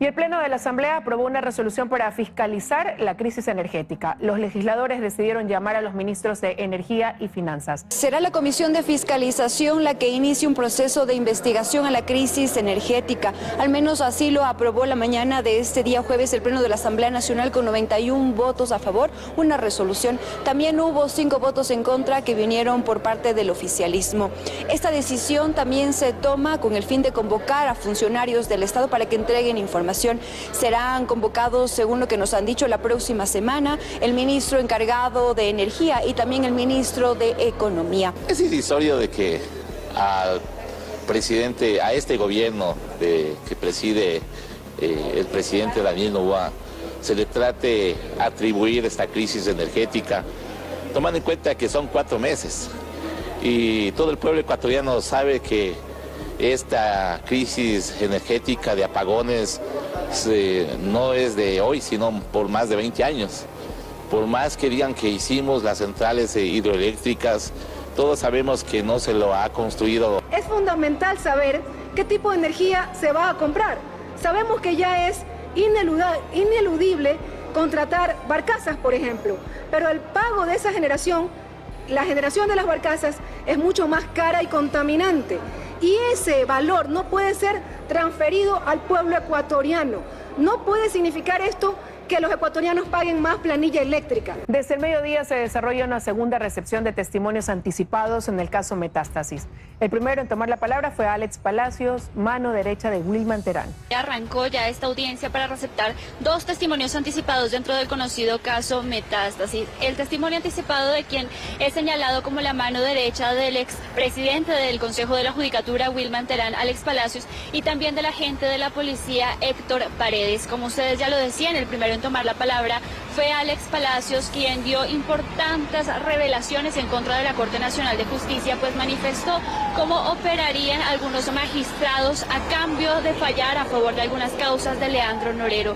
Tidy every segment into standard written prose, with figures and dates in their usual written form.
Y el Pleno de la Asamblea aprobó una resolución para fiscalizar la crisis energética. Los legisladores decidieron llamar a los ministros de Energía y Finanzas. Será la Comisión de Fiscalización la que inicie un proceso de investigación a la crisis energética. Al menos así lo aprobó la mañana de este día jueves el Pleno de la Asamblea Nacional con 91 votos a favor, una resolución. También hubo 5 votos en contra que vinieron por parte del oficialismo. Esta decisión también se toma con el fin de convocar a funcionarios del Estado para que entreguen información. Serán convocados, según lo que nos han dicho, la próxima semana el ministro encargado de Energía y también el ministro de Economía. Es irrisorio de que al presidente, a este gobierno que preside el presidente Daniel Noboa, se le trate atribuir esta crisis energética, tomando en cuenta que son 4 meses y todo el pueblo ecuatoriano sabe que esta crisis energética de apagones no es de hoy, sino por más de 20 años. Por más que digan que hicimos las centrales hidroeléctricas, todos sabemos que no se lo ha construido. Es fundamental saber qué tipo de energía se va a comprar. Sabemos que ya es ineludible contratar barcazas, por ejemplo, pero el pago de esa generación, la generación de las barcazas, es mucho más cara y contaminante. Y ese valor no puede ser transferido al pueblo ecuatoriano. No puede significar esto que los ecuatorianos paguen más planilla eléctrica. Desde el mediodía se desarrolla una segunda recepción de testimonios anticipados en el caso Metástasis. El primero en tomar la palabra fue Alex Palacios, mano derecha de Wilman Terán. Arrancó ya esta audiencia para receptar 2 testimonios anticipados dentro del conocido caso Metástasis. El testimonio anticipado de quien es señalado como la mano derecha del expresidente del Consejo de la Judicatura, Wilman Terán, Alex Palacios, y también del agente de la policía, Héctor Paredes. Como ustedes ya lo decían, el primero en tomar la palabra fue Alex Palacios, quien dio importantes revelaciones en contra de la Corte Nacional de Justicia, pues manifestó cómo operarían algunos magistrados a cambio de fallar a favor de algunas causas de Leandro Norero.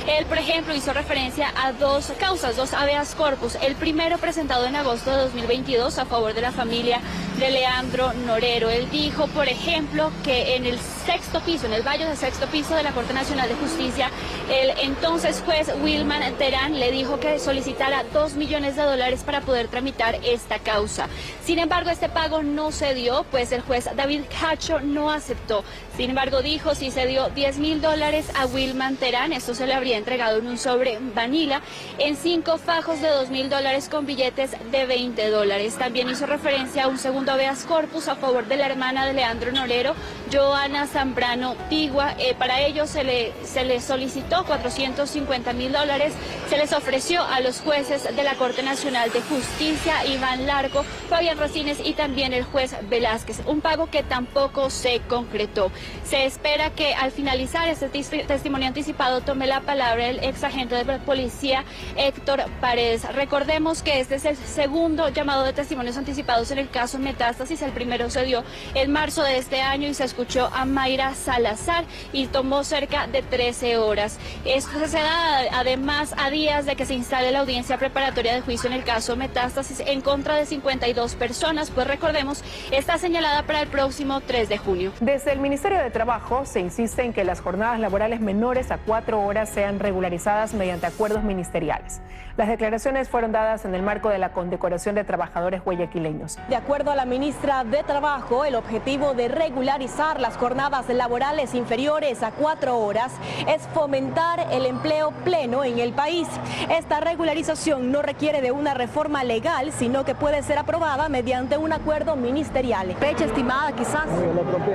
Él, por ejemplo, hizo referencia a 2 causas, 2 habeas corpus. El primero presentado en agosto de 2022 a favor de la familia de Leandro Norero. Él dijo, por ejemplo, que en el 6º piso, en el baño del 6º piso de la Corte Nacional de Justicia, el entonces juez Wilman Terán le dijo que solicitara $2 millones para poder tramitar esta causa. Sin embargo, este pago no se dio, pues el juez David Cacho no aceptó. Sin embargo, dijo si se dio $10.000 a Wilman Terán, esto se le habría entregado en un sobre vanilla en 5 fajos de $2.000 con billetes de $20. También hizo referencia a un segundo habeas corpus a favor de la hermana de Leandro Norero, Joana Zambrano Tigua. Para ello se le solicitó $450.000, se les ofreció a los jueces de la Corte Nacional de Justicia, Iván Largo, Fabián Rosines y también el juez Velázquez, un pago que tampoco se concretó. Se espera que al finalizar este testimonio anticipado tome la palabra el ex agente de la policía, Héctor Paredes. Recordemos que este es el segundo llamado de testimonios anticipados en el caso Metástasis. El primero se dio en marzo de este año y se escuchó a Mayra Salazar y tomó cerca de 13 horas. Esto se da además a días de que se instale la audiencia preparatoria de juicio en el caso Metástasis en contra de 52 personas, pues recordemos, está señalada para el próximo 3 de junio. Desde el Ministerio de Trabajo se insiste en que las jornadas laborales menores a 4 horas sean regularizadas mediante acuerdos ministeriales. Las declaraciones fueron dadas en el marco de la condecoración de trabajadores guayaquileños. De acuerdo a la ministra de Trabajo, el objetivo de regularizar las jornadas laborales inferiores a 4 horas es fomentar el empleo pleno en el país. Esta regularización no requiere de una reforma legal, sino que puede ser aprobada mediante un acuerdo ministerial. ¿Fecha estimada quizás?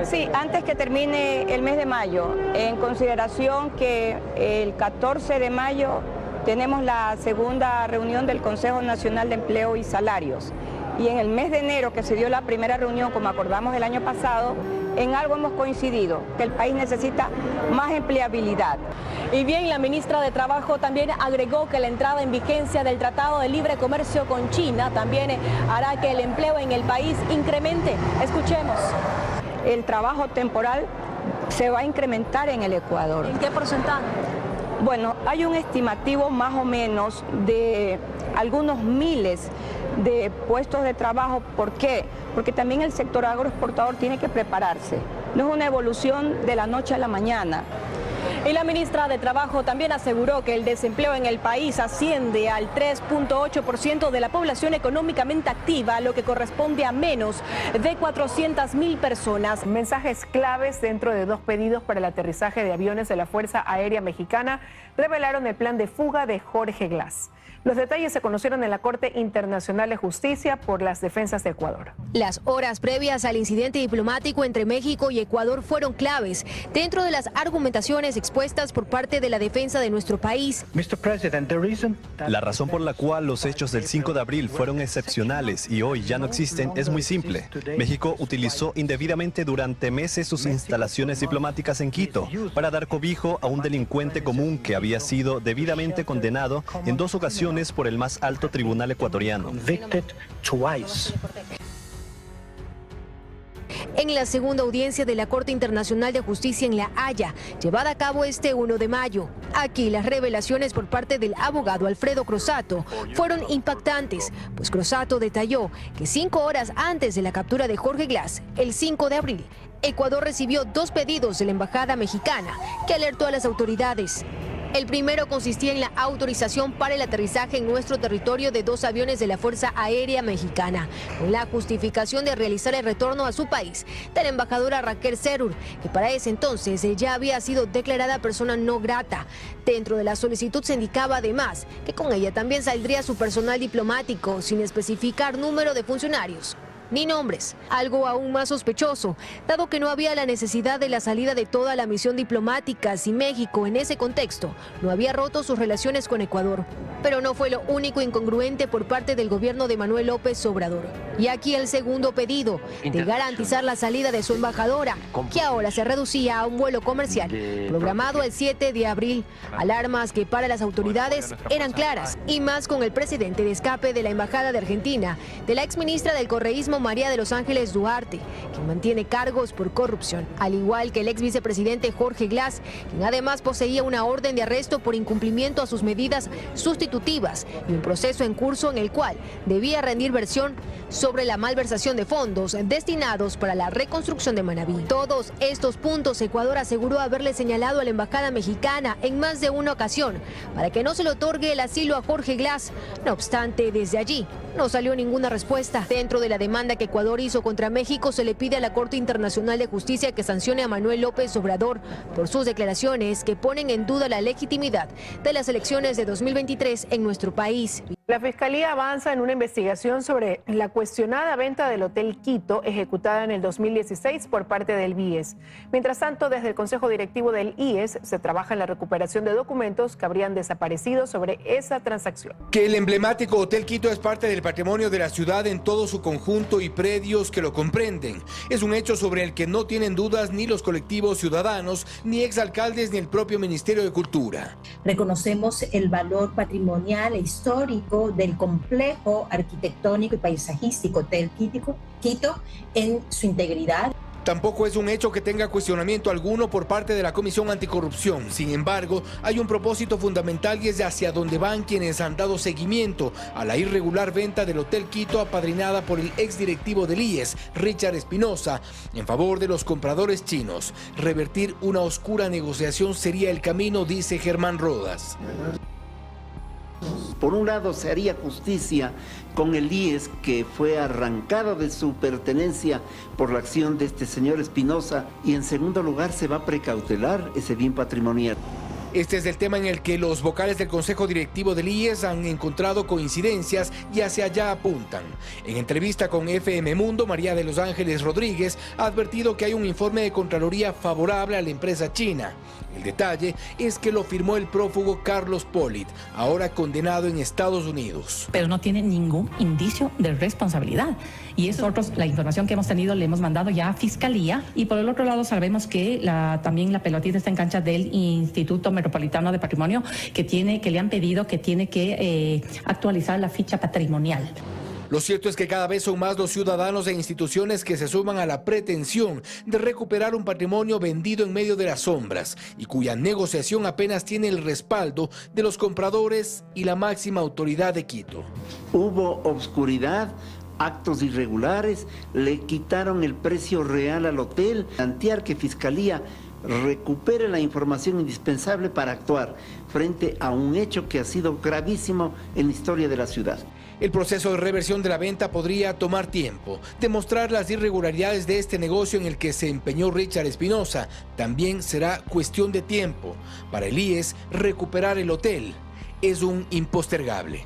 Sí, antes que termine el mes de mayo, en consideración que el 14 de mayo tenemos la segunda reunión del Consejo Nacional de Empleo y Salarios. Y en el mes de enero, que se dio la primera reunión, como acordamos el año pasado, en algo hemos coincidido, que el país necesita más empleabilidad. Y bien, la ministra de Trabajo también agregó que la entrada en vigencia del Tratado de Libre Comercio con China también hará que el empleo en el país incremente. Escuchemos. El trabajo temporal se va a incrementar en el Ecuador. ¿En qué porcentaje? Bueno, hay un estimativo más o menos de algunos miles de puestos de trabajo. ¿Por qué? Porque también el sector agroexportador tiene que prepararse. no es una evolución de la noche a la mañana. Y la ministra de Trabajo también aseguró que el desempleo en el país asciende al 3.8% de la población económicamente activa, lo que corresponde a menos de 400.000 personas. Mensajes claves dentro de 2 pedidos para el aterrizaje de aviones de la Fuerza Aérea Mexicana revelaron el plan de fuga de Jorge Glass. Los detalles se conocieron en la Corte Internacional de Justicia por las defensas de Ecuador. Las horas previas al incidente diplomático entre México y Ecuador fueron claves dentro de las argumentaciones expuestas por parte de la defensa de nuestro país. La razón por la cual los hechos del 5 de abril fueron excepcionales y hoy ya no existen es muy simple. México utilizó indebidamente durante meses sus instalaciones diplomáticas en Quito para dar cobijo a un delincuente común que había sido debidamente condenado en 2 ocasiones por el más alto tribunal ecuatoriano. En la segunda audiencia de la Corte Internacional de Justicia en La Haya, llevada a cabo este 1 de mayo. Aquí las revelaciones por parte del abogado Alfredo Crosatto fueron impactantes, pues Crosatto detalló que 5 horas antes de la captura de Jorge Glass, el 5 de abril, Ecuador recibió 2 pedidos de la embajada mexicana que alertó a las autoridades. El primero consistía en la autorización para el aterrizaje en nuestro territorio de 2 aviones de la Fuerza Aérea Mexicana, con la justificación de realizar el retorno a su país de la embajadora Raquel Cerur, que para ese entonces ya había sido declarada persona no grata. Dentro de la solicitud se indicaba además que con ella también saldría su personal diplomático, sin especificar número de funcionarios ni nombres, algo aún más sospechoso, dado que no había la necesidad de la salida de toda la misión diplomática si México en ese contexto no había roto sus relaciones con Ecuador. Pero no fue lo único incongruente por parte del gobierno de Manuel López Obrador. Y aquí el segundo pedido, de garantizar la salida de su embajadora, que ahora se reducía a un vuelo comercial, programado el 7 de abril. Alarmas que para las autoridades eran claras, y más con el precedente de escape de la embajada de Argentina, de la exministra del correísmo María de los Ángeles Duarte, quien mantiene cargos por corrupción, al igual que el ex vicepresidente Jorge Glass, quien además poseía una orden de arresto por incumplimiento a sus medidas sustitutivas y un proceso en curso en el cual debía rendir versión sobre la malversación de fondos destinados para la reconstrucción de Manabí. Todos estos puntos Ecuador aseguró haberle señalado a la embajada mexicana en más de una ocasión para que no se le otorgue el asilo a Jorge Glass. No obstante, desde allí no salió ninguna respuesta. Dentro de la demanda que Ecuador hizo contra México, se le pide a la Corte Internacional de Justicia que sancione a Manuel López Obrador por sus declaraciones que ponen en duda la legitimidad de las elecciones de 2023 en nuestro país. La Fiscalía avanza en una investigación sobre la cuestionada venta del Hotel Quito ejecutada en el 2016 por parte del BIES. Mientras tanto, desde el Consejo Directivo del IES se trabaja en la recuperación de documentos que habrían desaparecido sobre esa transacción. Que el emblemático Hotel Quito es parte del patrimonio de la ciudad en todo su conjunto y predios que lo comprenden. Es un hecho sobre el que no tienen dudas ni los colectivos ciudadanos, ni exalcaldes, ni el propio Ministerio de Cultura. Reconocemos el valor patrimonial e histórico del complejo arquitectónico y paisajístico Hotel Quito en su integridad. Tampoco es un hecho que tenga cuestionamiento alguno por parte de la Comisión Anticorrupción. Sin embargo, hay un propósito fundamental y es de hacia dónde van quienes han dado seguimiento a la irregular venta del Hotel Quito apadrinada por el exdirectivo del IES, Richard Espinosa, en favor de los compradores chinos. Revertir una oscura negociación sería el camino, dice Germán Rodas. Por un lado, se haría justicia con el IES, que fue arrancado de su pertenencia por la acción de este señor Espinosa, y en segundo lugar, se va a precautelar ese bien patrimonial. Este es el tema en el que los vocales del Consejo Directivo del IES han encontrado coincidencias y hacia allá apuntan. En entrevista con FM Mundo, María de los Ángeles Rodríguez ha advertido que hay un informe de Contraloría favorable a la empresa china. El detalle es que lo firmó el prófugo Carlos Polit, ahora condenado en Estados Unidos. Pero no tiene ningún indicio de responsabilidad. Y nosotros, la información que hemos tenido, le hemos mandado ya a Fiscalía. Y por el otro lado, sabemos que también la pelotita está en cancha del Instituto Metropolitano de Patrimonio, que le han pedido que tiene que actualizar la ficha patrimonial. Lo cierto es que cada vez son más los ciudadanos e instituciones que se suman a la pretensión de recuperar un patrimonio vendido en medio de las sombras y cuya negociación apenas tiene el respaldo de los compradores y la máxima autoridad de Quito. Hubo obscuridad, actos irregulares, le quitaron el precio real al hotel, plantear que Fiscalía recupere la información indispensable para actuar frente a un hecho que ha sido gravísimo en la historia de la ciudad. El proceso de reversión de la venta podría tomar tiempo. Demostrar las irregularidades de este negocio en el que se empeñó Richard Espinosa también será cuestión de tiempo. Para el IES, recuperar el hotel es un impostergable.